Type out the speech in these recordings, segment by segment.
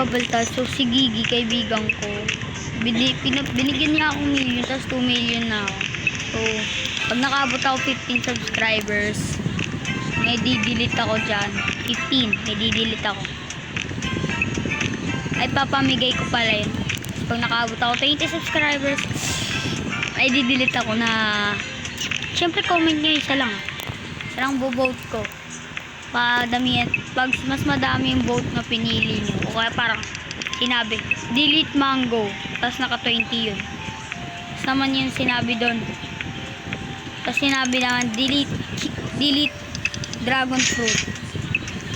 nagbabalta. So, si Gigi, kaibigan ko, binigyan niya akong million, tapos 2 million na ako. So, pag nakaabot ako 15 subscribers, may di-delete ako dyan. 15, may di-delete ako. Ay, papamigay ko pala yun. Pag nakaabot ako 20 subscribers, ay di-delete ako na, syempre comment nyo isa lang. Isa lang bo-vote ko. Pag mas madami yung vote na pinili nyo. O kaya parang sinabi, delete mango. Tapos naka 20 yun. Tapos naman yun sinabi doon. Tapos sinabi naman, delete dragon fruit.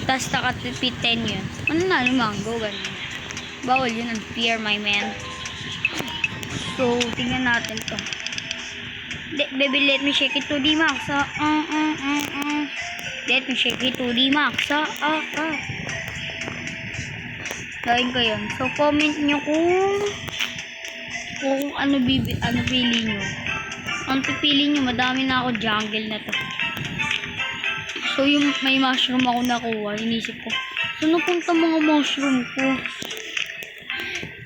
Tapos naka 10 yun. Ano na, yung mango, ganun. Bawal yun, unfair, my man. So, tingnan natin to. Baby, let me shake it to the max. Let me shake it to the max. Gawin ko yun. So, comment nyo kung ano pili nyo. Ang pipili nyo, madami na ako jungle na to. So, yung may mushroom ako nakuha, inisip ko, saan napunta mga mushroom ko?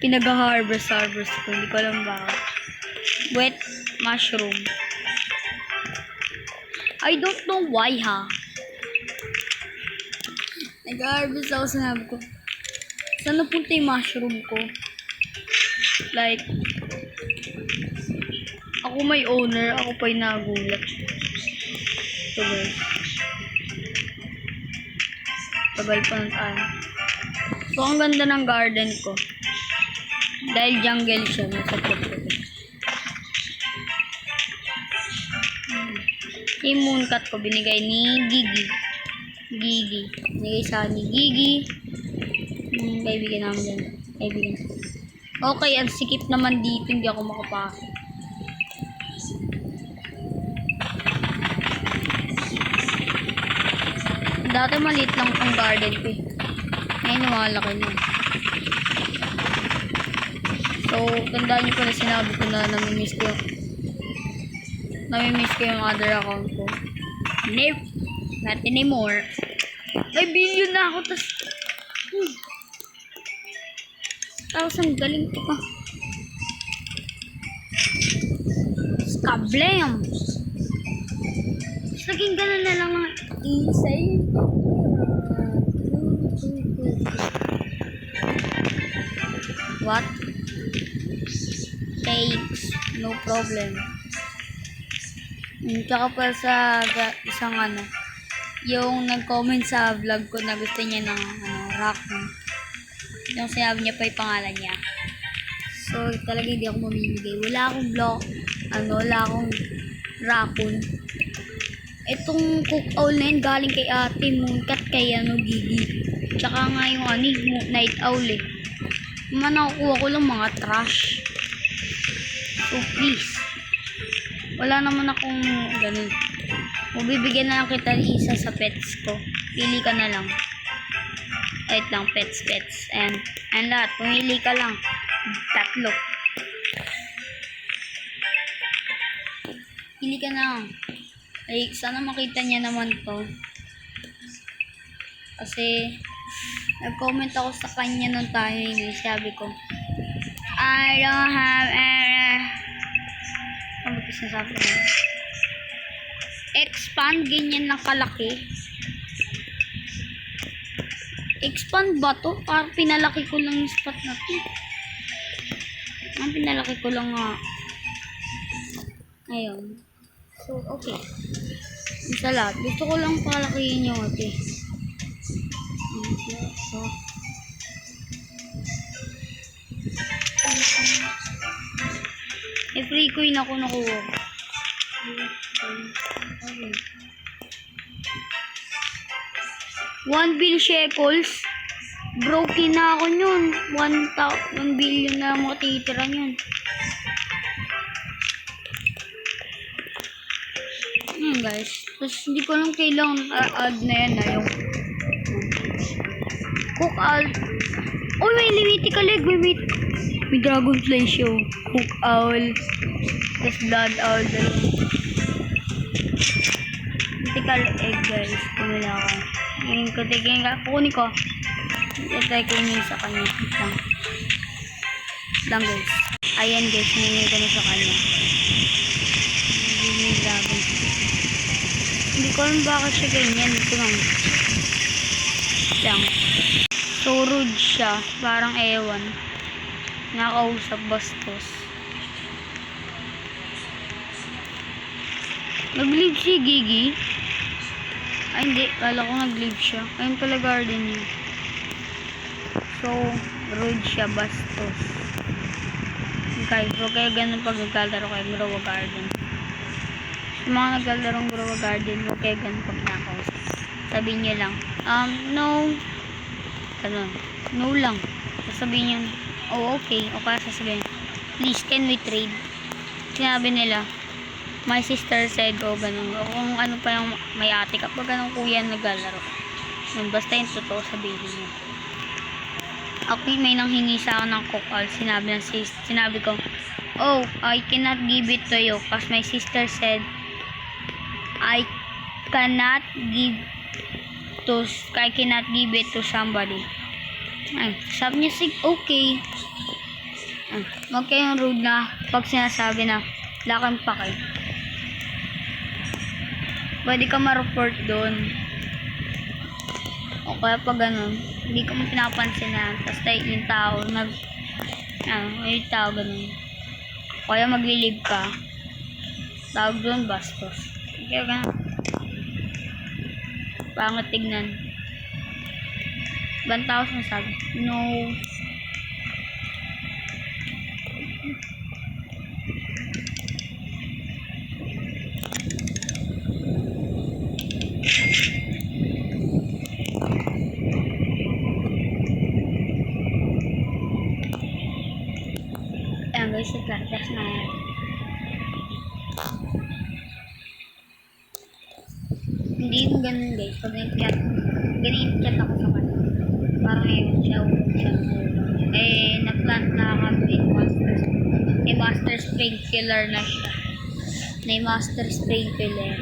Pinag-harvest ko. Hindi ko alam bakit. Wet mushroom. I don't know why, ha? Nag-harvest ako, sinabi ko, saan napunta yung mushroom ko? Like, ako may owner, ako pa yung nagulat. So, guys. Tagal pa ng time. So, ang ganda ng garden ko. Dahil jungle siya, nasa puto. Yung mooncut ko, binigay ni Gigi. Binigay sa ni Gigi. Kaibigan namin dyan. Kaibigan. Okay, ang sikip naman dito, hindi ako makapasok. Dati maliit lang tong garden ko. Ngayon, malaki na. So, tandaan nyo pala sinabi ko na namimiss ko yung other account ko. Nope. Not anymore. May billion na ako. Tapos ang galing ko pa. Skablam. Naging ganun na lang ang isay. What? Takes. No problem. Tsaka pa sa isang yung nag-comment sa vlog ko na gusto niya ng raccoon. Yung sinabi niya pa yung pangalan niya. So, talaga hindi ako mamimigay. Wala akong wala akong raccoon. Itong cook owl na yun, galing kay ate, mooncat kay Gigi. Tsaka nga yung night owl eh. Nakukuha ko lang mga trash. So, please. Wala naman akong ganun. Mabibigyan na lang kita isa sa pets ko. Pili ka na lang. Wait lang, pets. And lahat. Pumili ka lang. 3. Pili ka na lang. Ay, sana makita niya naman to. Kasi, nag-comment ako sa kanya nung tayo English. Sabi ko, I don't have ano ba sinasabi ko? Expand, ganyan na kalaki. Expand ba to? Parang pinalaki ko lang yung spot na to. Pinalaki ko lang nga. Ayun. So, okay. Isa lahat. Gusto ko lang palakihin yung ate. So, free coin ako nakuha. Okay. 1 bill shekels. Broken na ako yun. 1 billion na matitira yun. Guys. Tapos hindi ko lang kailangan add na yan yung cook owl. Oh, may mythical egg. May dragonfly show. Cook owl. Tapos blood owl. Mythical egg, guys. Kumila ako. Kukunin ko. I-try ko yun sa kanya. Lang guys. Ayan guys, hiningi ko na sa kanya. Hindi grabe. Hindi ko alam bakit siya ganyan. Ito lang. So rude siya. Parang ewan. Nakausap bastos. Nag-leave si Gigi. Ay hindi. Kala ko nag-leave siya. Ayun pala garden niya. So rude siya. Bastos. Guys, huwag kayo ganun pag naglalaro kayo Grow a Garden. Sa mga naglalarong Grow a Garden, huwag kayo ganun pag nakausap. Sabihin nyo lang, no. Ganun. No lang. Sasabihin nyo, oh okay. O kaya sasabihin, please, can we trade? Sinabi nila, my sister said, o ganun. O kung ano pa yung may ate kapag ganun kuya naglalaro. Basta yung totoo sabihin nyo. Ako may nanghingi sa akin ng cook-all. Sinabi ko, oh, I cannot give it to you because my sister said I cannot give it to somebody. Ay, sabi niya, sig, okay. Huwag kayong rude na pag sinasabi na lakang pakay. Pwede ka ma-report doon. O kaya pag ganun, hindi ka mo pinapansin na tapos tayo yung tao yung tao ganun. O kaya maglilib ka, tawag doon bastos. Kaya ganun, pangit tignan. Ibang tao sinasabi, no. Ayan guys, naglargas na yan. Hindi yung ganun guys, pag nag-chat ako sa kanya. Parang ngayon siya na-plant na kami may master sprinkler na siya. May master sprinkler.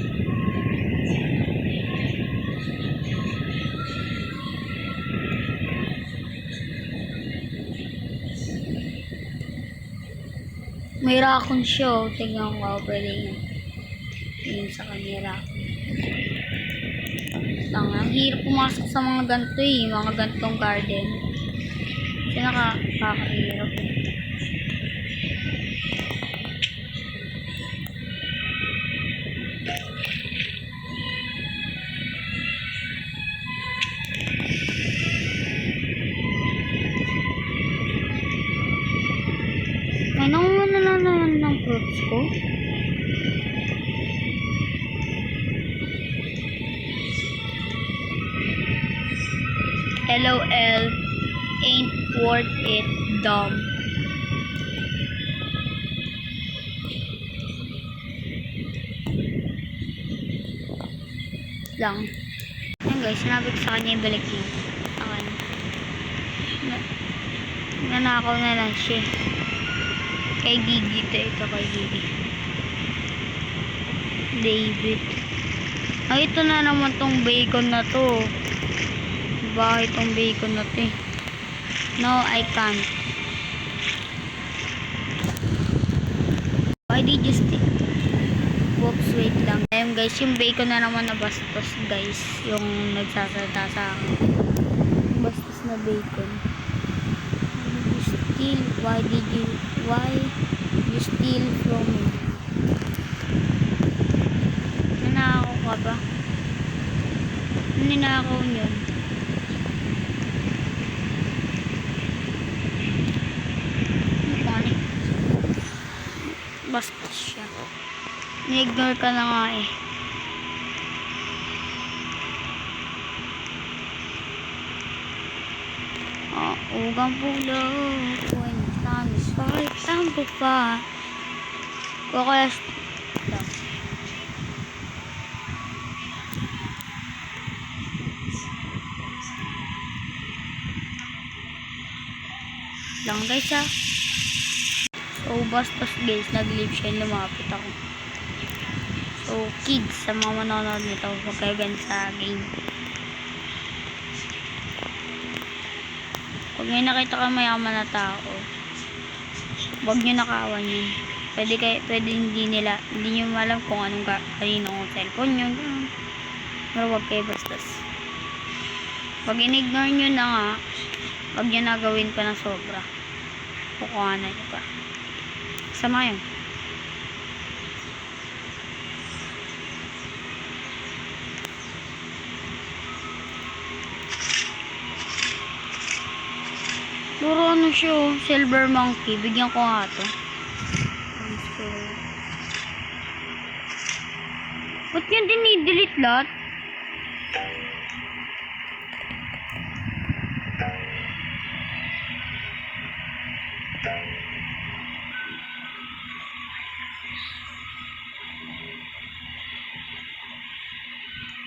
May raccoon siya, oh. Tingnan ko, pwede yun. Tingnan sa kanya raccoon. Ang hirap pumasok sa mga ganito mga gantong garden. Kasi nakakahirap eh. May nakuha na naman ng fruits ko. LOL, ain't worth it, dumb. Lang. Ayan guys, sinabi ko sa kanya yung balik niya. Akan. Nanakaw na lang siya. Kay Gigi ito kay Gigi. David. Ay, ito na naman tong bacon na to. Bakit itong bacon na to eh? No, I can't. Why did you stick? Whoops, wait lang. Ayun guys, yung bacon na naman na bastos guys. Yung nagsasalita sa akin. Bastos na bacon. Why you steal from me? Nanakaw ka ba? Ninakaw niyon. Bastos siya. Ni-ignore ka na nga eh. Ugang pulo. When time is right, time to fight. Kaya lang guys ah. So bastos guys, nag-live siya, lumapit ako. So kids, sa mga manonood nito, huwag kayo ganun sa game. Pag may nakita ka mayaman na tao, huwag nyo nakawan yun. Pwede hindi nyo alam kung kaninong cellphone nyo. Pero huwag kayo bastos. Pag in-ignore nyo na nga, huwag nyo na gawin pa ng sobra. Kukuhanan nyo pa. Sama yun. Puro ano siya, silver monkey. Bigyan ko nga to. Ba't yun din i-delete lahat?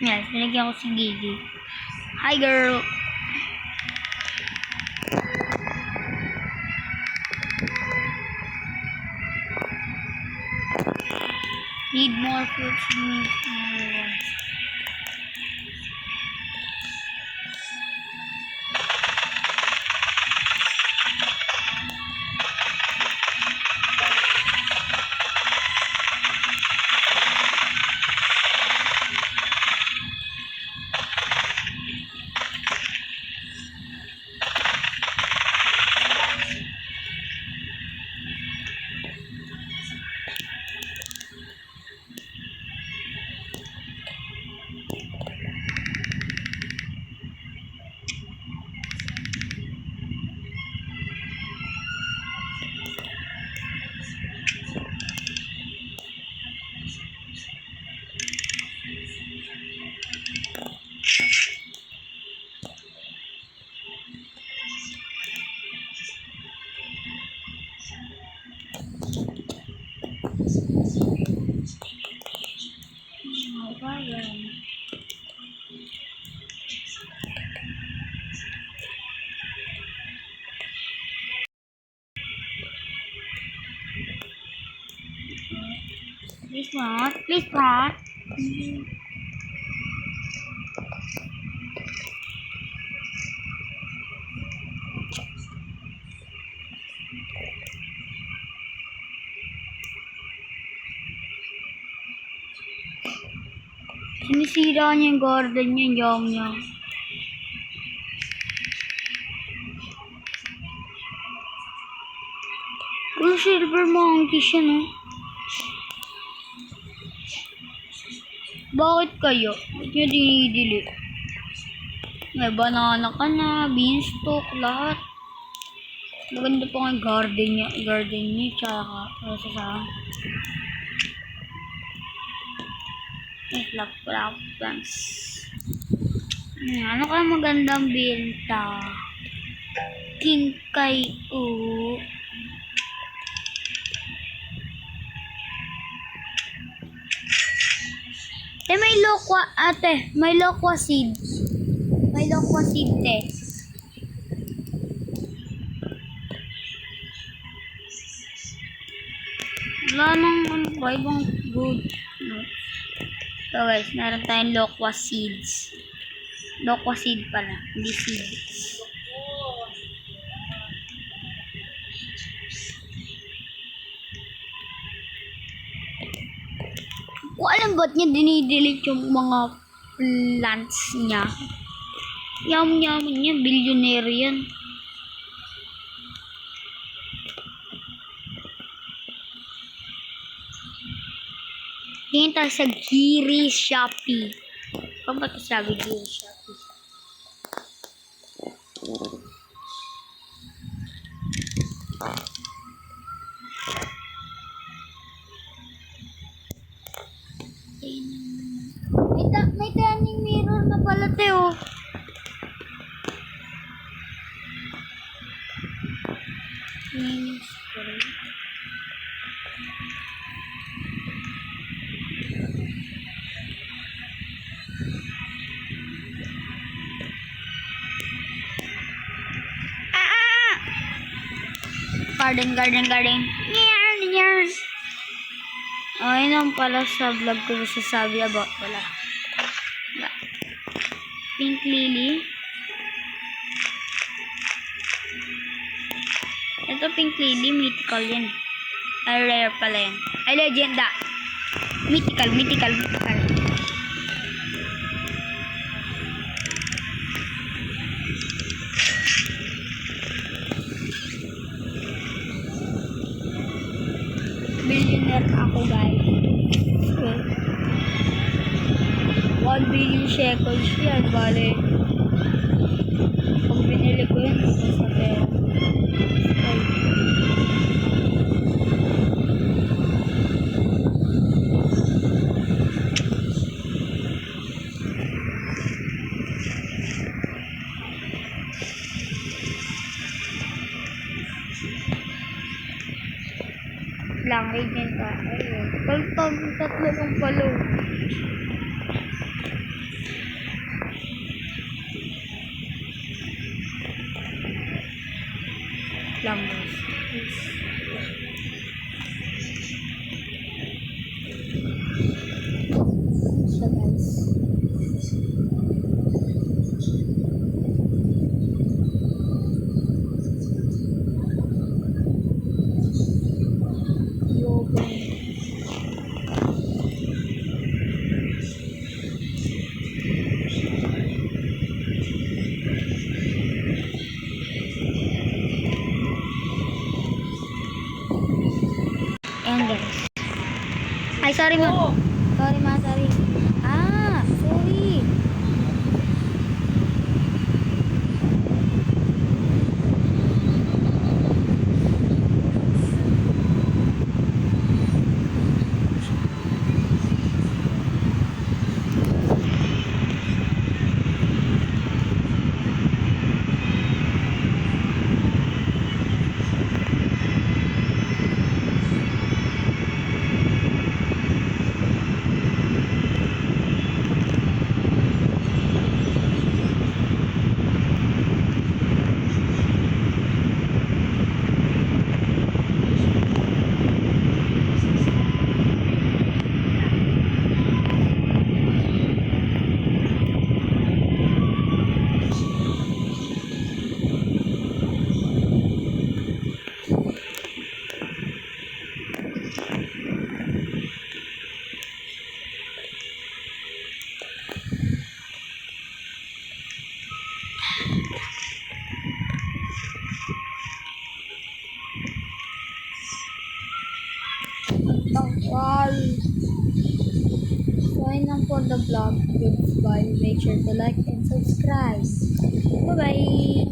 Yes, binigyan ko si Gigi. Hi girl! Need more fruits, need more ones. Please not. Please not. Sinisira niya yung garden niya, yung niya. Puro silver monkey siya, no? Bakit kayo? Ba't nyo dinidelete? May banana ka na, beanstalk, lahat. Maganda pa nga yung garden niya, tsaka sa love plants. Ano kaya magandang benta? Kinkay may lokwa, ate. May lokwa seed. May lokwa seed, te. Wala nang ibang good. So guys, meron tayong lokwa seeds. Lokwa seed pala, hindi seeds. Kung alam ba't niya dinidelete yung mga plants niya. Yaman niya, billionaire yan. Tingin tayo sa Giri Shopee. Ano ba ito sabi Giri Shopee? May turning mirror na pala, Teo. Garden. Ayun lang pala sa vlog ko sasabi about pala. Pink lily. Ito pink lily, mythical yan. Ay, rare pala yan. Ay, legenda. Mythical, mythical, mythical. Billionaire ako, guys. Okay. 1 billion shekels yan, bale. Pag binili ko yun, ito sa pera. Ay. Lang, radiant ka. Ayun. Kaltag, tatlo lang pala. Lang, guys. So, guys. Yoga. Ayan, guys. Ay, sorry ma. Sorry ma, sorry. Ah, sorry. Tangwal. Sign up for the vlog. Goodbye. Make sure to like and subscribe. Bye-bye.